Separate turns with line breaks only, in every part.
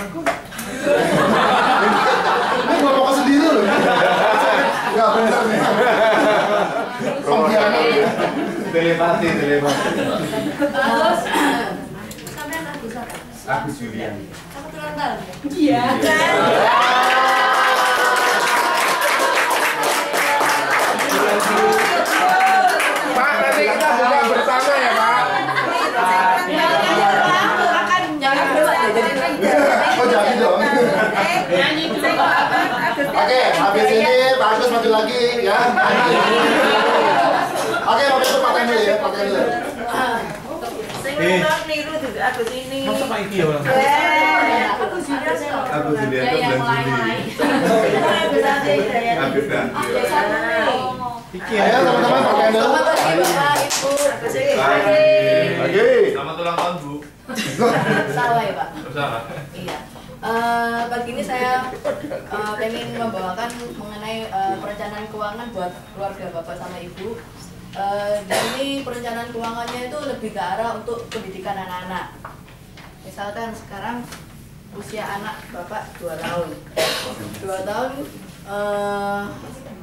Ini bapak sendiri loh. Enggak benar nih.
Telepati.
Terus sampean Agus apa?
Agus Julian.
Kamu ulang tahun ya?
Iya.
Pak, nanti kita buka bersama ya Pak.
Oh jadi dong. Oke, habis ini Pak Agus maju lagi ya. Oke, habis itu pakai dulu ya, pakai dulu.
Niru juga Agus ini.
Masa Pak Iki ya ulang?
Agus Julian.
Agus Julian itu bulan Juli. Agus Danti. Iki
Ayo teman-teman pakai dulu.
Lagi. Selamat ulang tahun Bu.
Salah ya Pak?
Salah.
Iya. Pagi ini saya pengen membawakan mengenai perencanaan keuangan buat keluarga Bapak sama Ibu. Dan ini perencanaan keuangannya itu lebih ke arah untuk pendidikan anak-anak. Misalkan sekarang usia anak Bapak 2 tahun. 2 tahun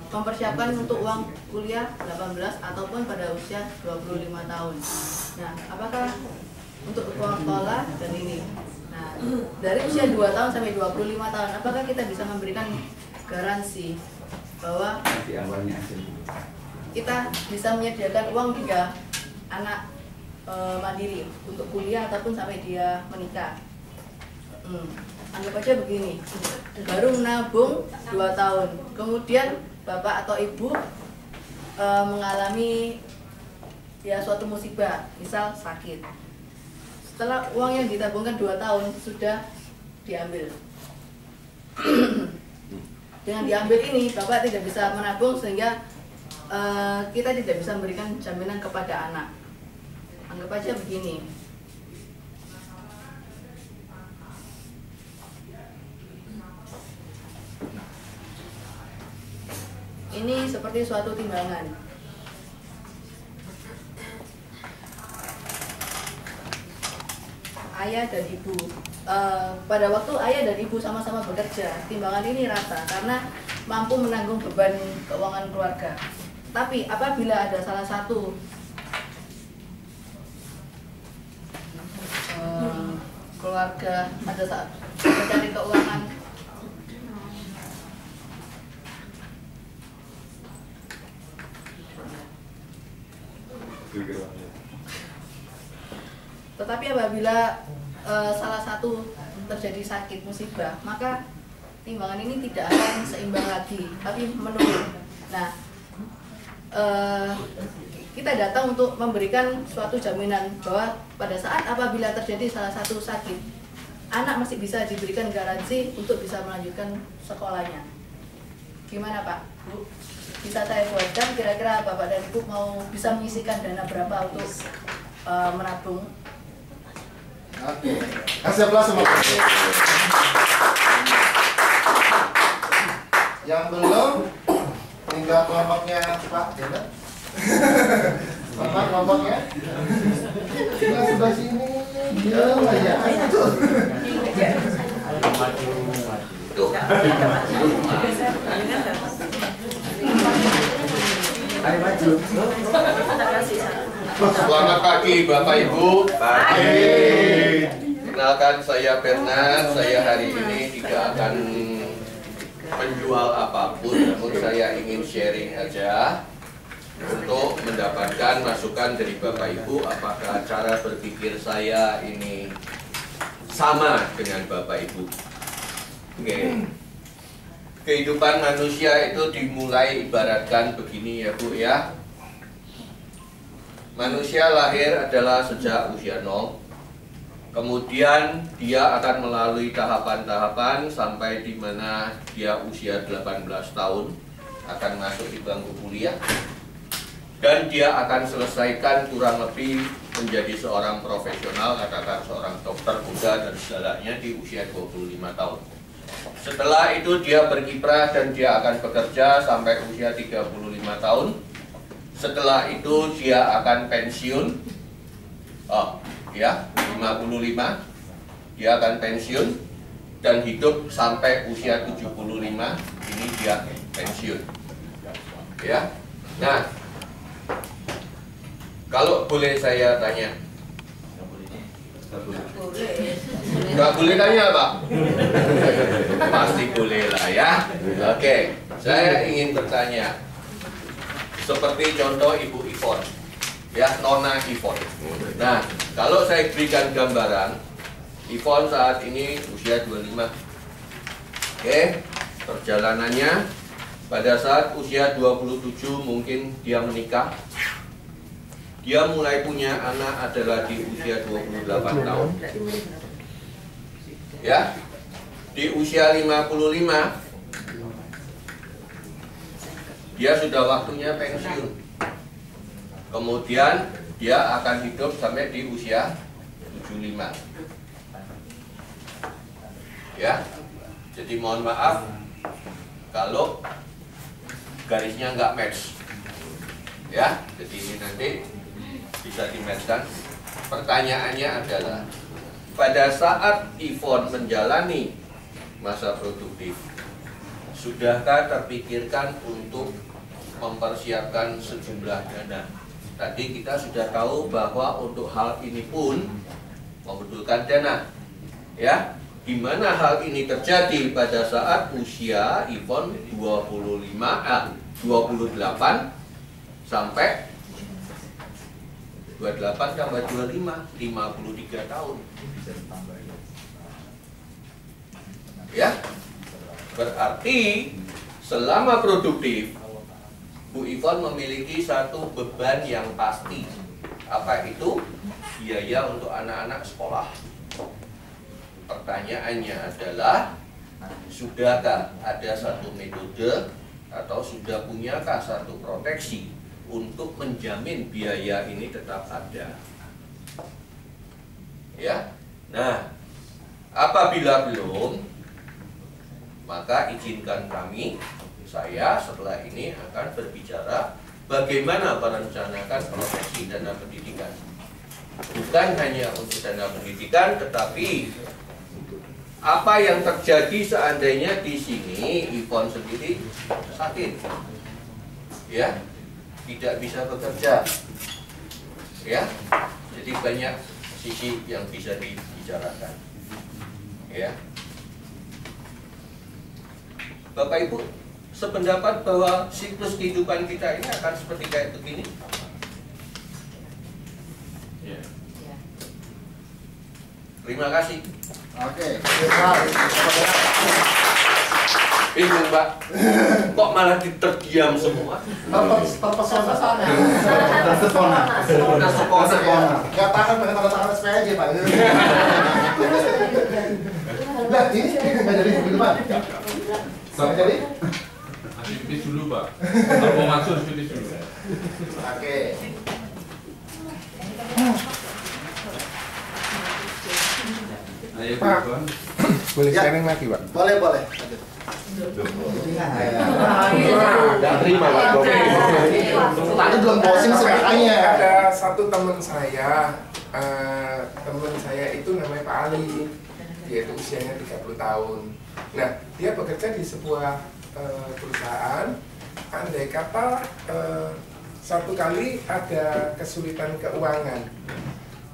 mempersiapkan untuk uang kuliah 18 ataupun pada usia 25 tahun. Nah, apakah untuk uang sekolah dan ini? Nah, dari usia 2 tahun sampai 25 tahun, apakah kita bisa memberikan garansi bahwa kita bisa menyediakan uang hingga anak mandiri untuk kuliah ataupun sampai dia menikah? Anggap aja begini, baru menabung 2 tahun, kemudian bapak atau ibu mengalami ya suatu musibah, misal sakit. Setelah uang yang ditabungkan 2 tahun sudah diambil. Dengan diambil ini bapak tidak bisa menabung sehingga kita tidak bisa memberikan jaminan kepada anak. Anggap aja begini. Ini seperti suatu timbangan. Ayah dan ibu. Pada waktu ayah dan ibu sama-sama bekerja, timbangan ini rata karena mampu menanggung beban keuangan keluarga. Tapi apabila ada salah satu keluarga ada saat mencari keuangan tetapi apabila salah satu terjadi sakit musibah, maka timbangan ini tidak akan seimbang lagi, tapi menurun. Nah, kita datang untuk memberikan suatu jaminan bahwa pada saat apabila terjadi salah satu sakit, anak masih bisa diberikan garansi untuk bisa melanjutkan sekolahnya. Gimana Pak, Bu? Bisa saya buatkan kira-kira Bapak dan Ibu mau bisa mengisikan dana berapa untuk menabung?
Oke, kasih aplaus sama Pak. Yang belum, tinggal kelompoknya Pak Jena. Bapak kelompoknya. Kita sebelah sini. Dia aja.
Ayo maju.
Selamat pagi Bapak Ibu.
Pagi.
Kenalkan saya Bernard. Saya hari ini tidak akan menjual apapun, namun saya ingin sharing aja untuk mendapatkan masukan dari Bapak Ibu apakah cara berpikir saya ini sama dengan Bapak Ibu. Oke. Kehidupan manusia itu dimulai ibaratkan begini ya Bu ya. Manusia lahir adalah sejak usia 0. Kemudian dia akan melalui tahapan-tahapan sampai di mana dia usia 18 tahun akan masuk di bangku kuliah. Dan dia akan selesaikan kurang lebih menjadi seorang profesional, katakan seorang dokter muda dan segalanya di usia 25 tahun. Setelah itu dia berkiprah dan dia akan bekerja sampai usia 35 tahun. Setelah itu dia akan pensiun. 55 dia akan pensiun. dan hidup sampai usia 75, ini dia pensiun. Ya. Nah, kalau boleh saya tanya, nggak boleh tanya Pak? Pasti boleh lah ya. Oke, saya ingin bertanya, seperti contoh Ibu Ivon, ya, Nona Ivon. Nah, kalau saya berikan gambaran, Ivon saat ini usia 25. Oke, perjalanannya pada saat usia 27 mungkin dia menikah. Dia mulai punya anak adalah di usia 28 tahun. Ya. Di usia 55 dia sudah waktunya pensiun. Kemudian dia akan hidup sampai di usia 75. Ya. Jadi mohon maaf kalau garisnya nggak match. Ya, jadi ini nanti bisa di-matchkan. Pertanyaannya adalah, pada saat Ivon menjalani masa produktif, sudahkah terpikirkan untuk mempersiapkan sejumlah dana? Tadi kita sudah tahu bahwa untuk hal ini pun membutuhkan dana. Ya, di mana hal ini terjadi pada saat usia Ivon 28 sampai 28 tambah 25, 53 tahun. Ya, berarti selama produktif, Bu Ivon memiliki satu beban yang pasti. Apa itu? Biaya untuk anak-anak sekolah. Pertanyaannya adalah, sudahkah ada satu metode atau sudah punyakah satu proteksi untuk menjamin biaya ini tetap ada? Ya. Nah, apabila belum, maka izinkan saya setelah ini akan berbicara bagaimana merencanakan proteksi dana pendidikan. Bukan hanya untuk dana pendidikan, tetapi apa yang terjadi seandainya di sini Ivon sendiri sakit, ya, tidak bisa bekerja, ya. Jadi banyak sisi yang bisa dibicarakan, ya. Bapak Ibu sependapat bahwa siklus kehidupan kita ini akan seperti kayak begini?
Ya.
Terima kasih.
Oke.
Bingung Pak, kok malah terdiam semua?
Terpesona. Gak tahan pakai tanda tangan SPJ Pak. Nah, ini nggak jadi begitu Pak. Nggak jadi.
Finish dulu Pak. Kalau mau masuk finish dulu.
Oke.
Ayo
Pak.
Ivon.
Boleh
Ya.
sharing lagi, Pak?
Boleh. Lanjut.
Nggak terima, Pak.
Tadi belum closing sebenarnya.
Ada satu teman saya itu namanya Pak Ali. Dia itu usianya 30 tahun. Nah, dia bekerja di sebuah perusahaan. Andai kata satu kali ada kesulitan keuangan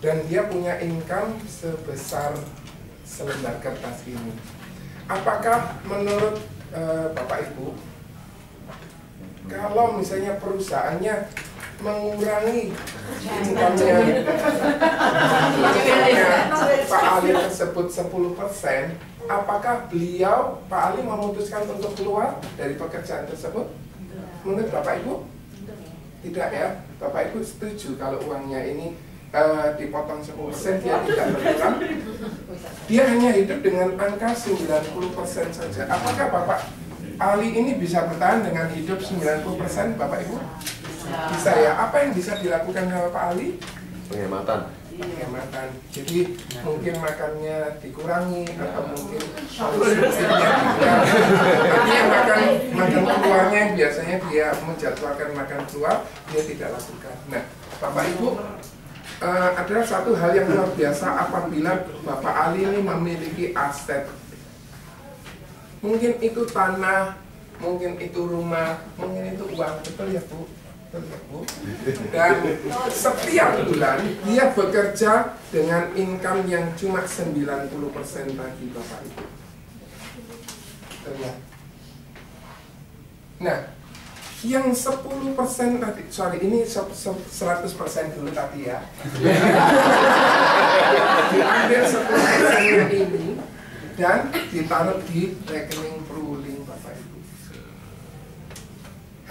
dan dia punya income sebesar selembar kertas ini, apakah menurut Bapak Ibu, kalau misalnya perusahaannya mengurangi income-nya Pak Ali tersebut 10%, apakah beliau, Pak Ali, memutuskan untuk keluar dari pekerjaan tersebut? Menurut Bapak Ibu? Tidak ya? Bapak Ibu setuju kalau uangnya ini dipotong 10%, dia tidak berkurang? Dia hanya hidup dengan angka 90% saja. Apakah Bapak Ali ini bisa bertahan dengan hidup 90%, Bapak Ibu? Bisa ya? Apa yang bisa dilakukan sama Pak Ali?
Penghematan.
Penghematan. Jadi mungkin makannya dikurangi atau mungkin subsidinya artinya makan keluarnya yang biasanya dia menjadwalkan makan keluar, dia tidak lakukan. Nah, Bapak Ibu, adalah satu hal yang luar biasa apabila Bapak Ali ini memiliki aset Mungkin itu tanah, mungkin itu rumah, mungkin itu uang. Betul ya Bu? Betul ya Bu? Dan setiap bulan dia bekerja dengan income yang cuma 90% tadi Bapak Ibu. Betul ya? Nah, yang 10% tadi, sorry ini 100% dulu tadi ya. Diambil 10%-nya ini dan ditaruh di rekening pruling Bapak Ibu.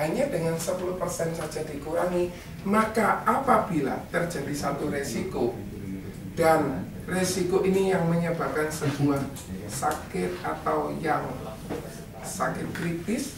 Hanya dengan 10% saja dikurangi, maka apabila terjadi satu resiko dan resiko ini yang menyebabkan sebuah sakit atau yang sakit kritis,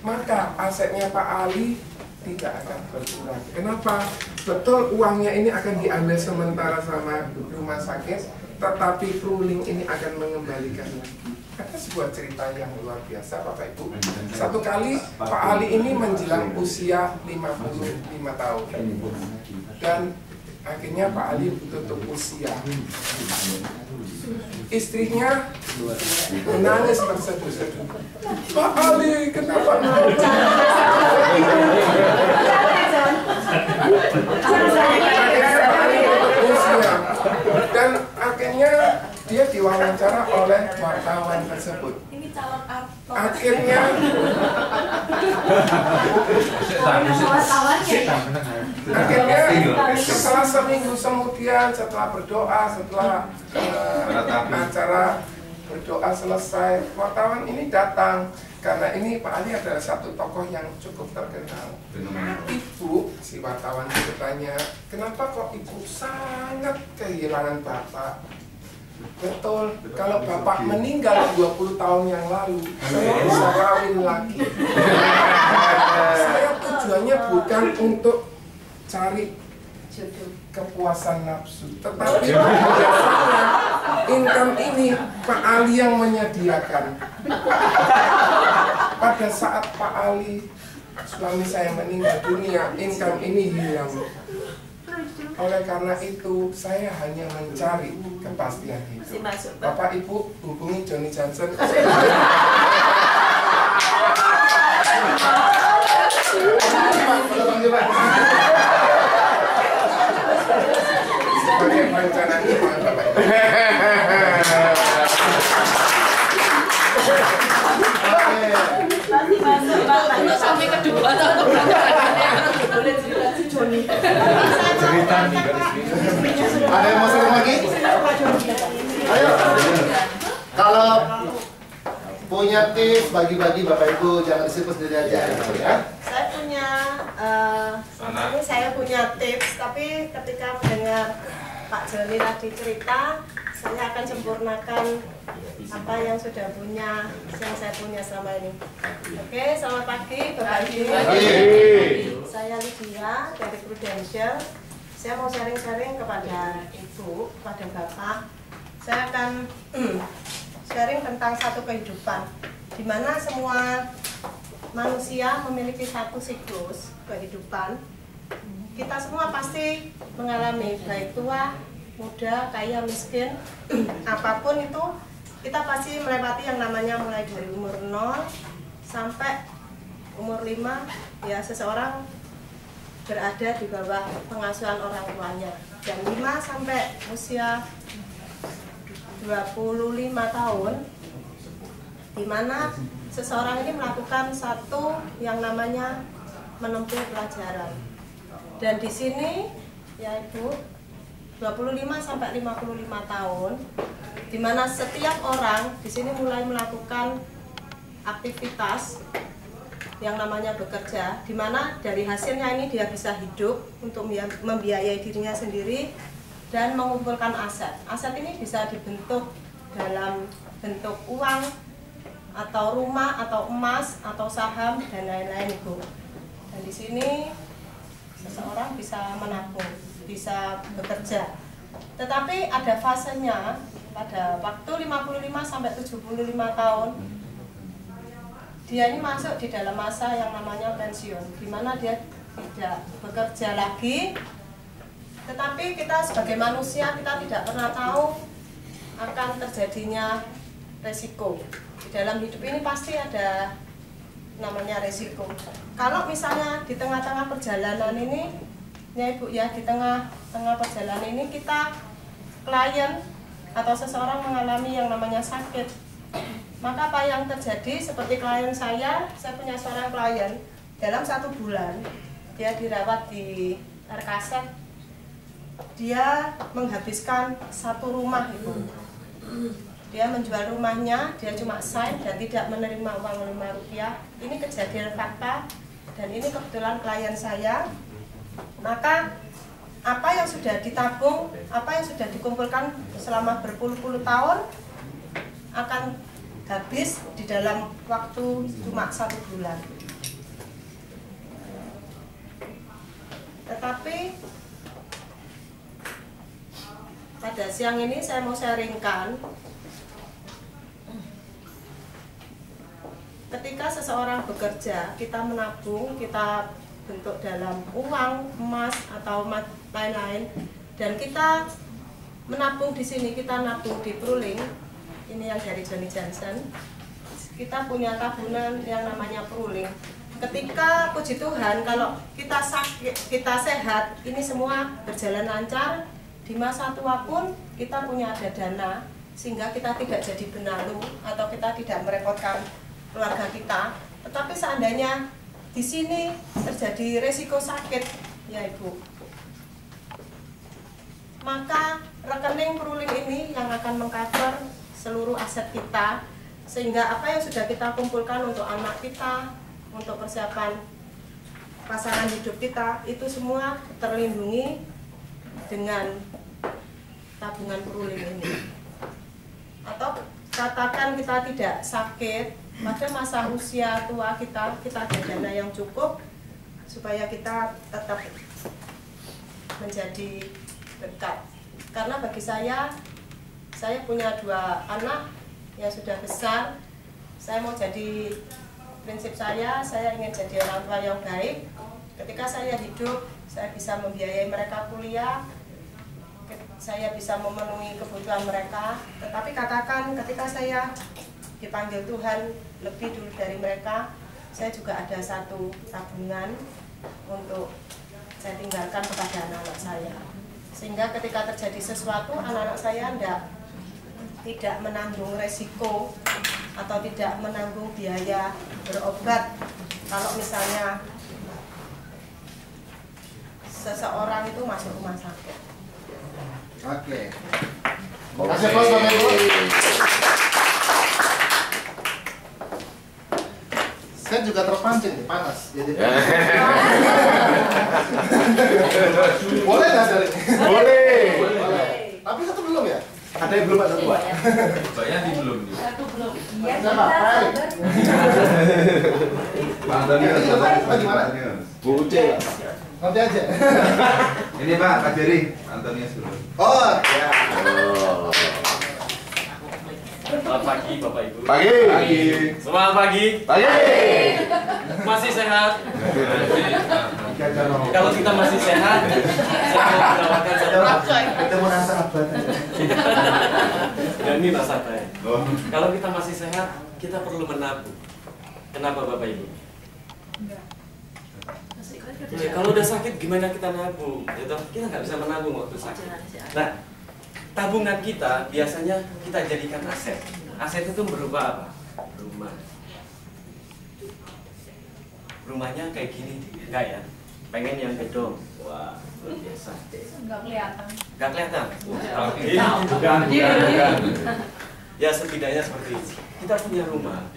maka asetnya Pak Ali tidak akan berkurang. Kenapa? Betul uangnya ini akan diambil sementara sama rumah sakit, tetapi pruling ini akan mengembalikan lagi. Ada sebuah cerita yang luar biasa Bapak Ibu. Satu kali Pak Ali ini menjelang usia 55 tahun. Dan akhirnya Pak Ali tutup usia. Istrinya menangis terseduh-seduh. Pak Ali, kenapa nangis? Dan akhirnya dia diwawancara oleh wartawan tersebut.
Ini calon aktor.
Akhirnya setelah seminggu kemudian, setelah berdoa, setelah acara berdoa selesai, wartawan ini datang karena ini Pak Ali adalah satu tokoh yang cukup terkenal. Ibu, si wartawan itu bertanya, kenapa kok ibu sangat kehilangan bapak? Betul, kalau bapak meninggal 20 tahun yang lalu, saya bisa kawin lagi. Saya tujuannya bukan untuk cari kepuasan nafsu, tetapi biasanya income ini Pak Ali yang menyediakan. Pada saat Pak Ali, suami saya meninggal dunia, income ini hilang. Oleh karena itu, saya hanya mencari kepastian hidup. Bapak Ibu hubungi Johnny Johnson. Sebagai perencana keuangan Bapak Ibu.
Sampai kedua atau boleh cerita si Joni.
Cerita nih. Ada yang mau sharing lagi? Ayo. Kalau punya tips bagi-bagi Bapak Ibu, jangan disimpan sendiri aja ya.
Saya punya ini saya punya tips, tapi ketika mendengar Pak Joni tadi cerita, saya akan sempurnakan apa yang sudah punya, yang saya punya selama ini. Oke, selamat pagi Bapak Ibu. Saya Lydia dari Prudential. Saya mau sharing-sharing kepada Ibu, kepada Bapak. Saya akan sharing tentang satu kehidupan, di mana semua manusia memiliki satu siklus kehidupan. Kita semua pasti mengalami, baik tua, muda, kaya, miskin, apapun itu, kita pasti melewati yang namanya mulai dari umur 0 sampai umur 5, ya seseorang berada di bawah pengasuhan orang tuanya. Dan 5 sampai usia 25 tahun, di mana seseorang ini melakukan satu yang namanya menempuh pelajaran. Dan di sini, yaitu 25 sampai 55 tahun, di mana setiap orang di sini mulai melakukan aktivitas yang namanya bekerja, di mana dari hasilnya ini dia bisa hidup untuk membiayai dirinya sendiri dan mengumpulkan aset. Aset ini bisa dibentuk dalam bentuk uang, atau rumah, atau emas, atau saham, dan lain-lain, Ibu. Dan di sini seseorang bisa menabung, bisa bekerja. Tetapi ada fasenya, pada waktu 55 sampai 75 tahun, dia ini masuk di dalam masa yang namanya pensiun, di mana dia tidak bekerja lagi. Tetapi kita sebagai manusia, kita tidak pernah tahu akan terjadinya resiko. Di dalam hidup ini pasti ada namanya resiko. Kalau misalnya di tengah-tengah perjalanan ini, ya Ibu ya, di tengah-tengah perjalanan ini kita klien atau seseorang mengalami yang namanya sakit, maka apa yang terjadi seperti klien saya punya seorang klien dalam 1 bulan dia dirawat di RKZ, dia menghabiskan 1 rumah Ibu. Dia menjual rumahnya, dia cuma sign dan tidak menerima uang 5 rupiah. Ini kejadian fakta dan ini kebetulan klien saya. Maka apa yang sudah ditabung, apa yang sudah dikumpulkan selama berpuluh-puluh tahun akan habis di dalam waktu cuma 1 bulan. Tetapi pada siang ini saya mau sharingkan, ketika seseorang bekerja, kita menabung, kita bentuk dalam uang, emas atau lain-lain, dan kita menabung di sini, kita nabung di Pruling. Ini yang dari Johnny Johnson. Kita punya tabungan yang namanya Pruling. Ketika puji Tuhan, kalau kita sakit, kita sehat, ini semua berjalan lancar. Di masa tua pun kita punya ada dana, sehingga kita tidak jadi benalu atau kita tidak merepotkan keluarga kita. Tetapi seandainya di sini terjadi resiko sakit, ya Ibu, maka rekening Pruling ini yang akan mengcover seluruh aset kita, sehingga apa yang sudah kita kumpulkan untuk anak kita, untuk persiapan pasangan hidup kita, itu semua terlindungi dengan tabungan Pruling ini. Atau katakan kita tidak sakit, pada masa usia tua kita ada dana yang cukup supaya kita tetap menjadi dekat. Karena bagi saya punya 2 anak yang sudah besar. Saya mau jadi, prinsip saya ingin jadi orang tua yang baik. Ketika saya hidup, saya bisa membiayai mereka kuliah, saya bisa memenuhi kebutuhan mereka. Tetapi katakan ketika saya dipanggil Tuhan lebih dulu dari mereka, saya juga ada 1 tabungan untuk saya tinggalkan kepada anak-anak saya, sehingga ketika terjadi sesuatu, anak-anak saya tidak menanggung resiko atau tidak menanggung biaya berobat kalau misalnya seseorang itu masuk rumah sakit.
Oke. Kasih aplaus Bapak Ibu. Saya juga terpancing nih, panas. Jadi boleh nggak dari? Boleh. Tapi 1 belum ya? Ada yang belum, ada 2.
Saya di belum nih.
Siapa? Hai.
Pak Antonius,
Gimana?
Bu Uce.
Nanti aja.
Ini Pak, Kak Jerry, Antonius dulu.
Oh, ya.
Selamat pagi Bapak Ibu.
Pagi.
Selamat pagi.
Pagi.
Masih sehat? Kalau kita masih sehat, saya mau menawarkan satu.
Kita mau nasabah.
Dan ini nasabah. Kalau kita masih sehat, kita perlu menabung. Kenapa Bapak Ibu? Ya, kalau udah sakit gimana kita nabung? Gitu? Kita nggak bisa menabung waktu sakit. Nah, tabungan kita biasanya kita jadikan aset. Aset itu berupa apa? Rumah. Rumahnya kayak gini, enggak ya? Pengen yang gedong. Wah, luar biasa.
Enggak kelihatan.
Enggak kelihatan? Ya setidaknya seperti itu. Kita punya rumah.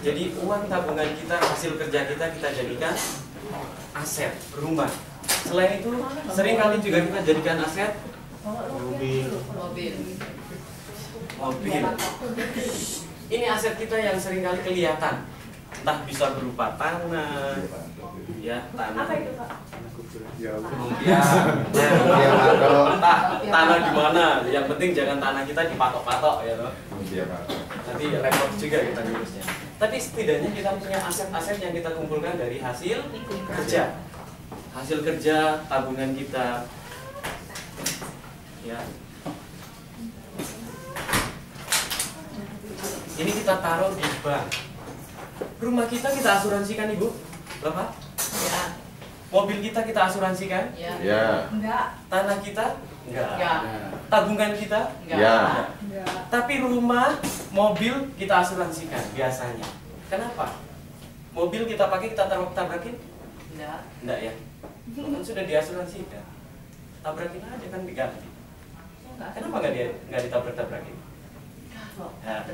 Jadi uang tabungan kita, hasil kerja kita jadikan aset rumah. Selain itu, seringkali juga kita jadikan aset mobil. Ini aset kita yang seringkali kelihatan, entah bisa berupa tanah, ya tanah.
Apa itu Pak?
Entah tanah di mana. Yang penting jangan tanah kita dipatok-patok ya toh. Nanti repot juga kita ngurusnya. Tapi setidaknya kita punya aset-aset yang kita kumpulkan dari hasil kerja. Hasil kerja, tabungan kita. Ya. Ini kita taruh di bank. Rumah kita asuransikan, Ibu? Bapak?
Ya.
Mobil kita asuransikan?
Ya.
Ya.
Enggak.
Tanah kita? Enggak.
Enggak.
Tabungan kita?
Ya.
Tapi rumah, mobil kita asuransikan biasanya. Kenapa? Mobil kita pakai kita tabrakin?
Enggak.
Enggak ya? Kan sudah diasuransikan. Tabrakin aja kan diganti. Kenapa nggak ditabrak-tabrakin? Nah,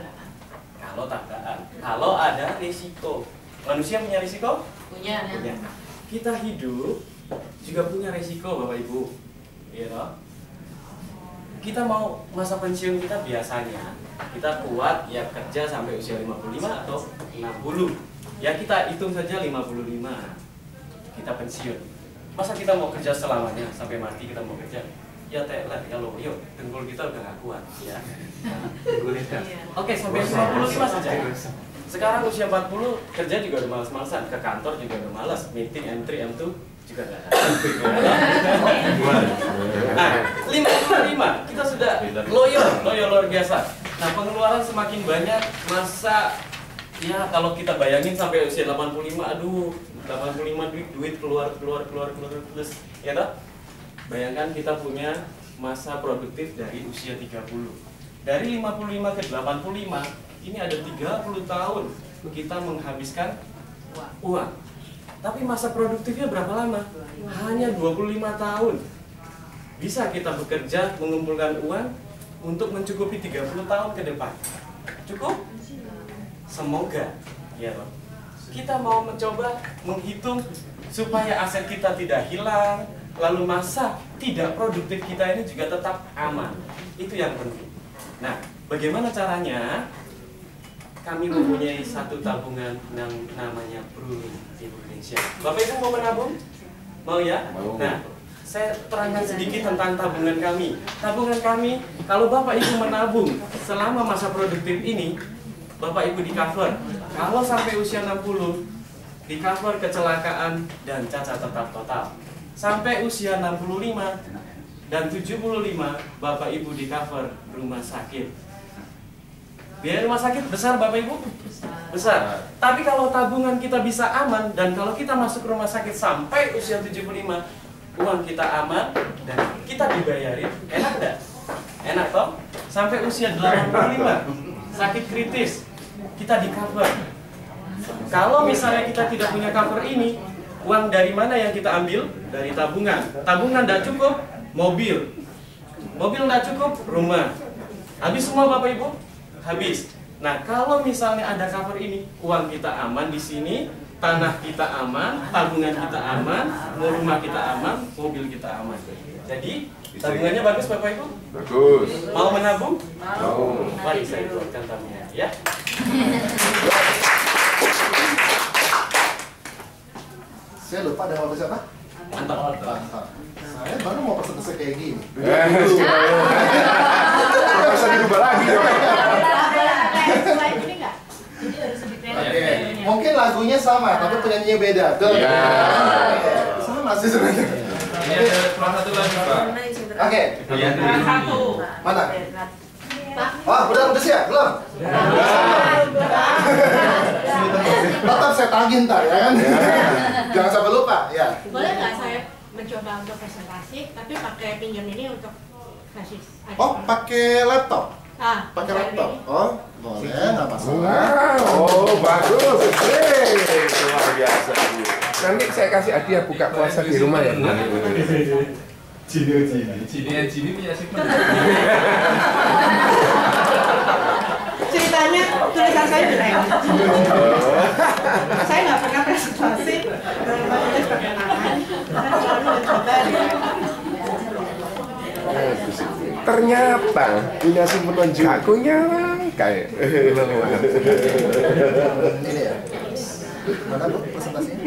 kalau tabrakan, kalau ada risiko. Manusia punya risiko?
Punya.
Kita hidup juga punya risiko, Bapak Ibu. Iya toh? Kita mau masa pensiun kita biasanya kita kuat ya kerja sampai usia 55 atau 60. Ya kita hitung saja 55. Kita pensiun. Masa kita mau kerja selamanya sampai mati kita mau kerja? Ya telat kalau yuk dengkul kita udah nggak kuat ya. Oke, sampai 55 saja. Sekarang usia 40 kerja juga udah malas-malasan, ke kantor juga udah malas, meeting M3 M2 juga nggak ada. Nah, 55 kita sudah loyal luar biasa. Nah, pengeluaran semakin banyak, masa ya kalau kita bayangin sampai usia 85, aduh 85 duit keluar plus ya toh? Bayangkan kita punya masa produktif dari usia 30. Dari 55 ke 85 ini ada 30 tahun kita menghabiskan uang. Tapi masa produktifnya berapa lama? Hanya 25 tahun. Bisa kita bekerja mengumpulkan uang untuk mencukupi 30 tahun ke depan. Cukup? Semoga ya toh. Kita mau mencoba menghitung supaya aset kita tidak hilang, lalu masa tidak produktif kita ini juga tetap aman. Itu yang penting. Nah, bagaimana caranya? Kami mempunyai satu tabungan yang namanya Bruni Indonesia. Bapak Ibu mau menabung? Mau ya?
Mau.
Nah, saya terangkan sedikit tentang tabungan kami. Tabungan kami, kalau Bapak Ibu menabung selama masa produktif ini, Bapak Ibu di cover. Kalau sampai usia 60, di cover kecelakaan dan cacat tetap total. Sampai usia 65 dan 75, Bapak Ibu di cover rumah sakit. Biaya rumah sakit besar Bapak Ibu? Besar. Tapi kalau tabungan kita bisa aman dan kalau kita masuk rumah sakit sampai usia 75, uang kita aman dan kita dibayarin, enak enggak? Enak toh? Sampai usia 85, sakit kritis, kita di cover. Kalau misalnya kita tidak punya cover ini, uang dari mana yang kita ambil? Dari tabungan. Tabungan tidak cukup, mobil. Mobil tidak cukup, rumah. Habis semua Bapak Ibu? Habis. Nah, kalau misalnya ada cover ini, uang kita aman di sini, tanah kita aman, tabungan kita aman, rumah kita aman, mobil kita aman. Jadi, tabungannya bagus Bapak Ibu?
Bagus.
Mau menabung?
Mau.
Mari saya buatkan tabungan ya.
Saya lupa ada waktu siapa?
Mantap.
Saya baru mau pesen kayak gini.
Nggak bisa dirubah lagi dong.
Oke, mungkin lagunya sama, tapi penyanyinya beda. Tuh.
Iya.
Sama sih sebenarnya.
Ini ada kurang satu lagi, Pak.
Oke,
Iya.
mana? Oh, udah siap? Belum? Tetap saya tagih ntar, ya kan? Jangan sampai lupa, ya.
Boleh nggak saya mencoba untuk presentasi, tapi pakai pinjam ini untuk basis?
Oh, pakai laptop?
Ah,
Pakai laptop? Oh, boleh, nggak masalah.
Oh, bagus. Luar biasa. Nanti saya kasih hadiah buka puasa di rumah ya.
Cini punya simpen.
ceritanya tulisan saya jelek. Saya nggak pernah presentasi dalam maksudnya perkenalan. Saya selalu mencoba.
Ternyata punya simpen penunjuk. Akunya kayak
Ini ya. Mana Bu presentasinya?